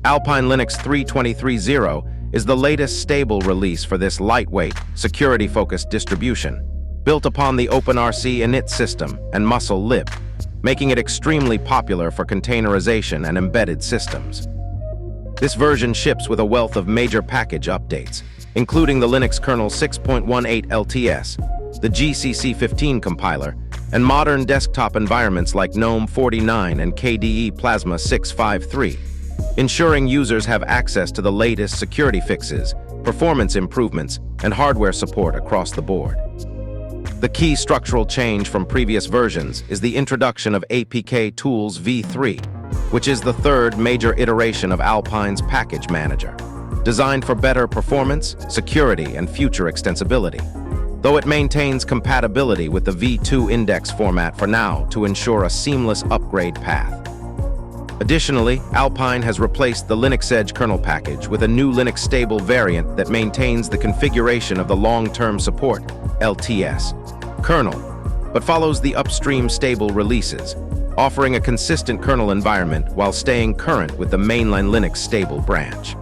Alpine Linux 3.23.0 is the latest stable release for this lightweight, security-focused distribution, built upon the OpenRC init system and musl lib, making it extremely popular for containerization and embedded systems. This version ships with a wealth of major package updates, including the Linux kernel 6.18 LTS, the GCC 15 compiler, and modern desktop environments like Gnome 49 and KDE Plasma 653, ensuring users have access to the latest security fixes, performance improvements, and hardware support across the board. The key structural change from previous versions is the introduction of APK Tools v3, which is the third major iteration of Alpine's package manager, designed for better performance, security, and future extensibility, though it maintains compatibility with the v2 index format for now to ensure a seamless upgrade path. Additionally, Alpine has replaced the Linux Edge kernel package with a new Linux stable variant that maintains the configuration of the long-term support (LTS) kernel, but follows the upstream stable releases, offering a consistent kernel environment while staying current with the mainline Linux stable branch.